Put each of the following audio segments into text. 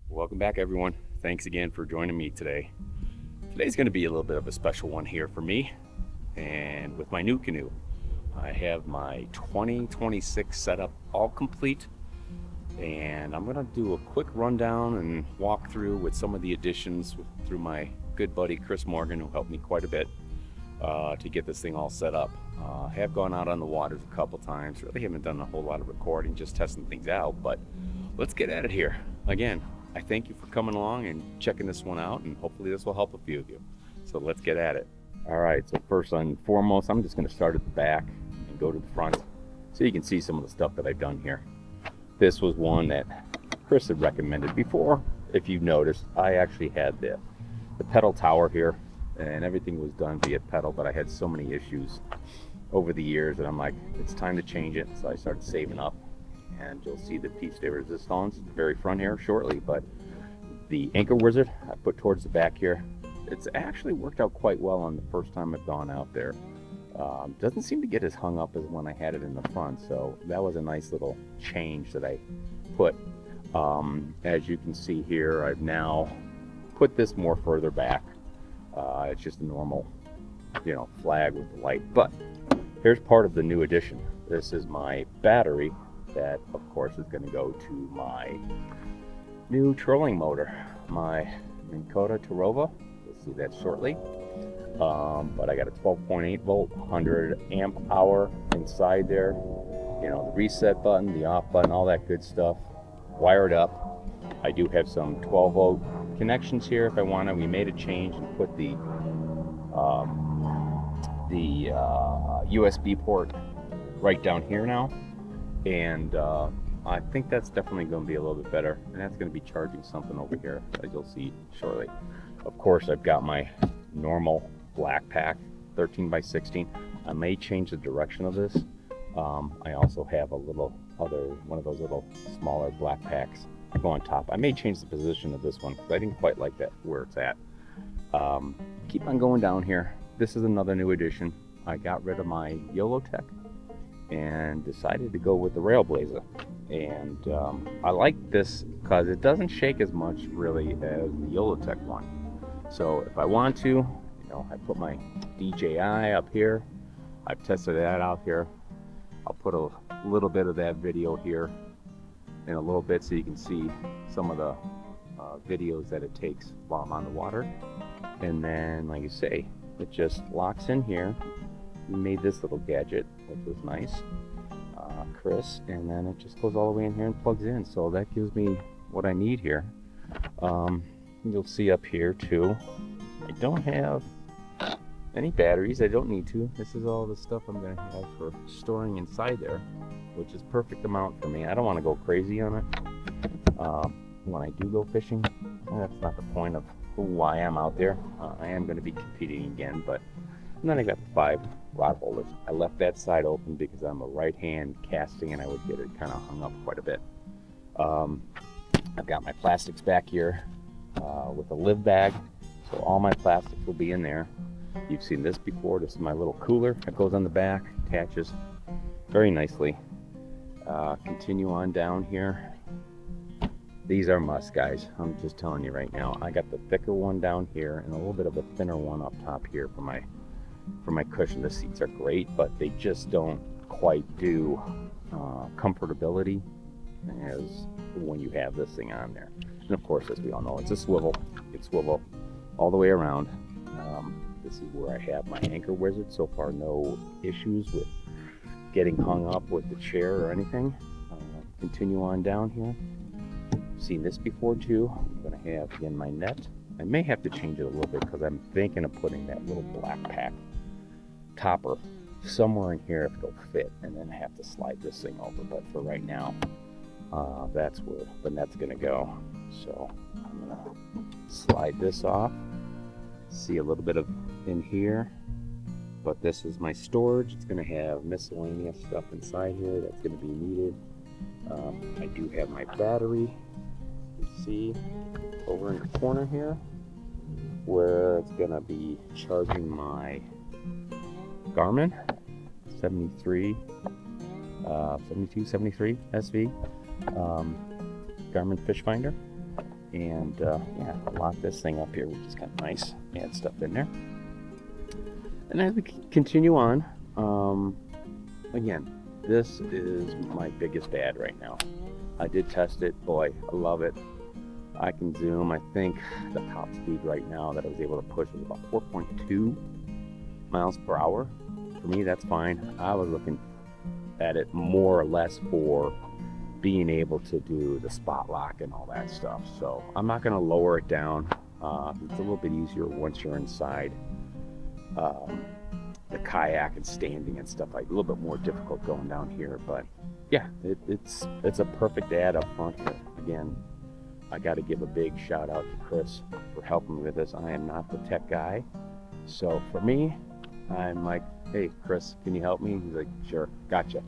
Welcome back, everyone. Thanks again for joining me today. Today's going to be a little bit of a special one here for me and with my NuCanoe. I have my 2026 setup all complete, and I'm going to do a quick rundown and walk through with some of the additions through my good buddy Chris Morgan, who helped me quite a bit to get this thing all set up. I have gone out on the waters a couple times. Really haven't done a whole lot of recording, just testing things out, but let's get at it here. Again, I thank you for coming along and checking this one out, and hopefully this will help a few of you. So let's get at it. All right, so first and foremost, I'm just going to start at the back and go to the front so you can see some of the stuff that I've done here. This was one that Chris had recommended before. If you've noticed, I actually had the pedal tower here, and everything was done via pedal, but I had so many issues over the years that I'm like, it's time to change it. So I started saving up, and you'll see the piece de resistance at the very front here shortly. But the anchor wizard I put towards the back here, it's actually worked out quite well on the first time I've gone out there. Doesn't seem to get as hung up as when I had it in the front, so that was a nice little change that I put. As you can see here, I've now put this more further back. It's just a normal, flag with the light. But here's part of the new addition. This is my battery that, of course, is going to go to my new trolling motor, my NuCanoe Tarova. You'll see that shortly. But I got a 12.8 volt, 100 amp hour inside there. The reset button, the off button, all that good stuff. Wired up. I do have some 12 volt connections here if I want to. We made a change and put the USB port right down here now. And I think that's definitely going to be a little bit better. And that's going to be charging something over here, as you'll see shortly. Of course, I've got my normal black pack, 13 by 16. I may change the direction of this. I also have one of those little smaller black packs go on top. I may change the position of this one because I didn't quite like that where it's at. Keep on going down here. This is another new addition. I got rid of my YOLOtech and decided to go with the Railblazer. And I like this because it doesn't shake as much really as the YOLOtech one. So if I want to, I put my DJI up here. I've tested that out here. I'll put a little bit of that video here in a little bit so you can see some of the videos that it takes while I'm on the water. And then, like you say, it just locks in here. We made this little gadget, which was nice, Chris, and then it just goes all the way in here and plugs in. So that gives me what I need here. You'll see up here too, I don't have any batteries. I don't need to. This is all the stuff I'm going to have for storing inside there, which is perfect amount for me. I don't want to go crazy on it. When I do go fishing, that's not the point of who I am out there. I am going to be competing again, but and then I got the 5 rod holders. I left that side open because I'm a right-hand casting and I would get it kind of hung up quite a bit. I've got my plastics back here with a live bag, so all my plastics will be in there. You've seen this before. This is my little cooler that goes on the back, attaches very nicely. Continue on down here. These are must, guys. I'm just telling you right now. I got the thicker one down here and a little bit of a thinner one up top here for my cushion. The seats are great, but they just don't quite do comfortability as when you have this thing on there. And of course, as we all know, it's a swivel. It's swivel all the way around. This is where I have my anchor wizard. So far, no issues with getting hung up with the chair or anything. Continue on down here. Seen this before too. I'm going to have again my net. I may have to change it a little bit because I'm thinking of putting that little black pack topper somewhere in here if it'll fit, and then have to slide this thing over. But for right now, that's where the net's going to go. So I'm going to slide this off. See a little bit of in here, but this is my storage. It's going to have miscellaneous stuff inside here that's going to be needed. I do have my battery. You see over in the corner here where it's going to be charging my Garmin 72, 73 SV Garmin fish finder, And yeah, lock this thing up here, which is kind of nice. Add stuff in there. And as we continue on, again, this is my biggest bad right now. I did test it. Boy, I love it. I can zoom. I think the top speed right now that I was able to push was about 4.2 miles per hour. For me, that's fine. I was looking at it more or less for being able to do the spot lock and all that stuff. So I'm not going to lower it down. It's a little bit easier once you're inside the kayak and standing and stuff. Like a little bit more difficult going down here, but yeah, it's a perfect ad up front here. Again, I got to give a big shout out to Chris for helping me with this. I am not the tech guy, so for me, I'm like, hey Chris, can you help me? He's like, sure, gotcha.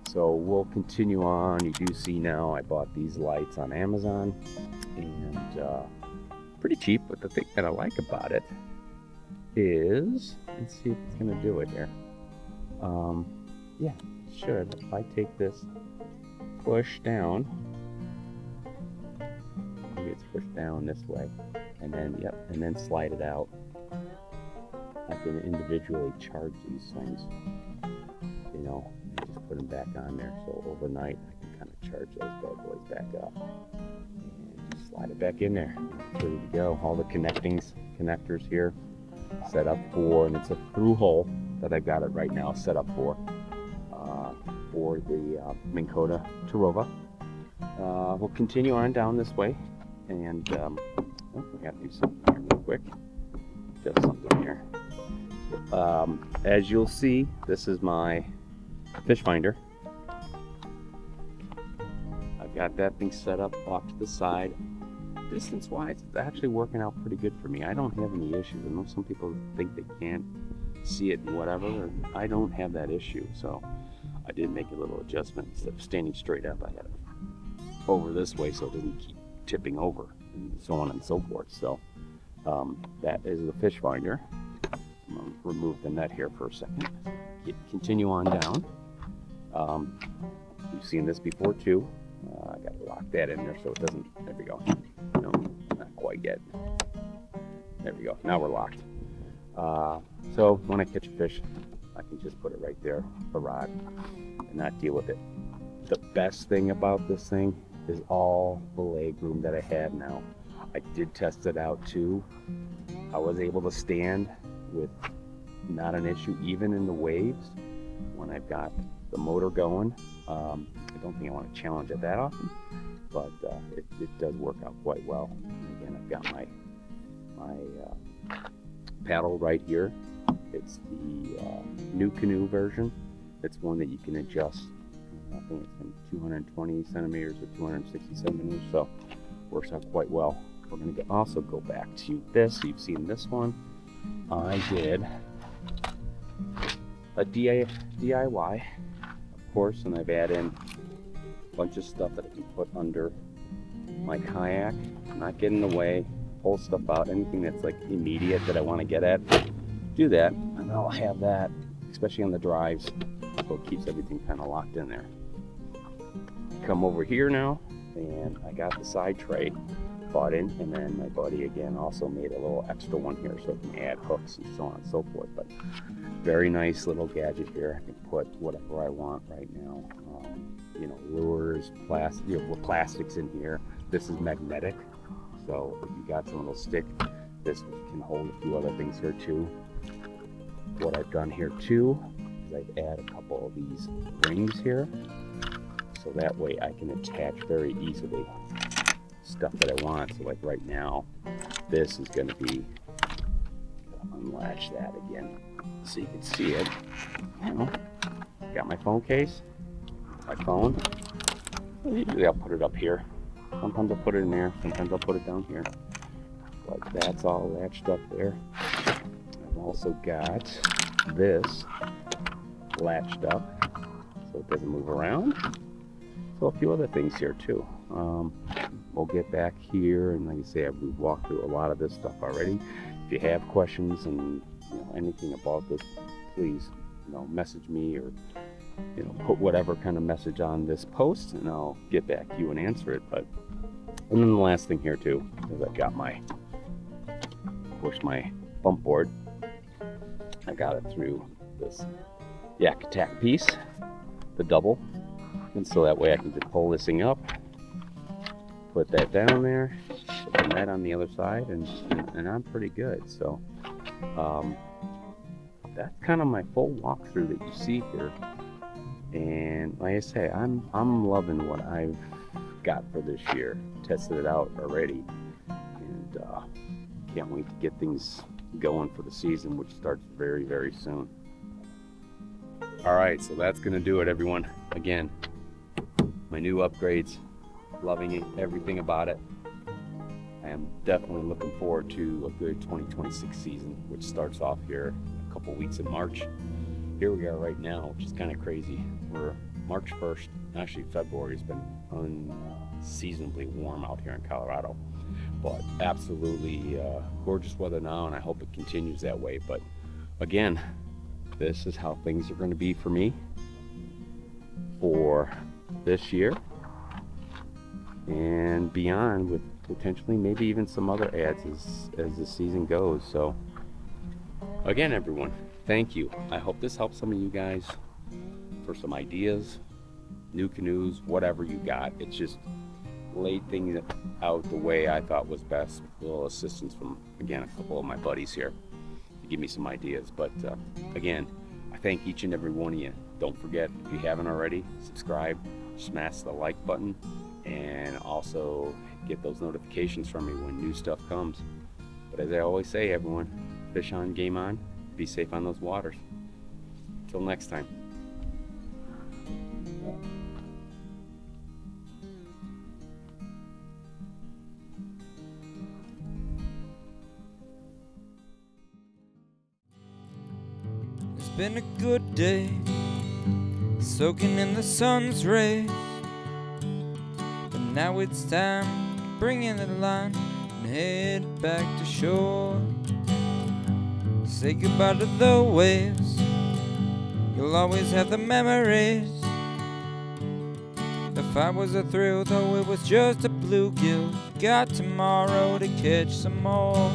So we'll continue on. You do see now I bought these lights on Amazon, and pretty cheap, but the thing that I like about it is, let's see if it's gonna do it here. Yeah, it should. If I take this push down, maybe it's pushed down this way, and then, yep, and then slide it out. I can individually charge these things, you know, and just put them back on there. So overnight, I can kind of charge those bad boys back up and just slide it back in there. It's ready to go. All the connectors here set up for, and it's a through hole that I've got it right now set up for the Minn Tarova. We'll continue on down this way, and oh, we got to do something here real quick. Just something here. As you'll see, this is my fish finder. I've got that thing set up off to the side. Distance wise, it's actually working out pretty good for me. I don't have any issues. I know some people think they can't see it and whatever, and I don't have that issue. So I did make a little adjustment. Instead of standing straight up, I got it over this way so it doesn't keep tipping over, and so on and so forth. So that is the fish finder. I'm going to remove the net here for a second. Continue on down. You've seen this before too. I got to lock that in there so it doesn't. There we go. No, not quite yet. There we go. Now we're locked. So when I catch a fish, I can just put it right there, the rod, and not deal with it. The best thing about this thing is all the leg room that I have now. I did test it out too. I was able to stand with not an issue, even in the waves when I've got the motor going. I don't think I want to challenge it that often, but it does work out quite well. And again, I've got my paddle right here. It's the NuCanoe version. It's one that you can adjust. I think it's from 220 centimeters to 260 centimeters, so works out quite well. We're going to also go back to this. You've seen this one. I did a DIY, of course, and I've added in a bunch of stuff that I can put under my kayak, not get in the way, pull stuff out, anything that's like immediate that I want to get at, do that, and I'll have that, especially on the drives, so it keeps everything kind of locked in there. Come over here now, and I got the side tray bought in, and then my buddy again also made a little extra one here so I can add hooks and so on and so forth. But very nice little gadget here. I can put whatever I want right now. You know, lures, plastics in here. This is magnetic, so if you got some little stick, this can hold a few other things here too. What I've done here too is I've added a couple of these rings here, so that way I can attach very easily stuff that I want. So like right now, this is going to be, unlatch that again so you can see it. You know, got my phone case, my phone. Usually I'll put it up here. Sometimes I'll put it in there, sometimes I'll put it down here. But that's all latched up there. I've also got this latched up so it doesn't move around. So a few other things here too. We'll get back here, and like I say, we've walked through a lot of this stuff already. If you have questions and anything about this, please message me, or put whatever kind of message on this post, and I'll get back to you and answer it. But And then the last thing here too is I've got my, of course, my bump board. I got it through this yak attack piece, the double, and so that way I can just pull this thing up, put that down there, put the net on the other side, and I'm pretty good. So that's kind of my full walkthrough that you see here. And like I say, I'm loving what I've got for this year. Tested it out already, and can't wait to get things going for the season, which starts very, very soon. All right, so that's gonna do it, everyone. Again, my new upgrades, loving it, everything about it. I am definitely looking forward to a good 2026 season, which starts off here in a couple weeks in March. Here we are right now, which is kind of crazy. We're March 1st, actually February has been unseasonably warm out here in Colorado, but absolutely gorgeous weather now, and I hope it continues that way. But again, this is how things are going to be for me for this year and beyond, with potentially maybe even some other ads as the season goes. So again, everyone, thank you. I hope this helps some of you guys for some ideas, NuCanoes, whatever you got. It's just laid things out the way I thought was best, with a little assistance from, again, a couple of my buddies here to give me some ideas. But again, I thank each and every one of you. Don't forget, if you haven't already, subscribe, smash the like button, and also get those notifications from me when new stuff comes. But as I always say, everyone, fish on, game on, be safe on those waters. Until next time. It's been a good day, soaking in the sun's rays, but now it's time to bring in the line and head back to shore. Say goodbye to the waves, you'll always have the memories. The fight was a thrill, though it was just a bluegill. Got tomorrow to catch some more.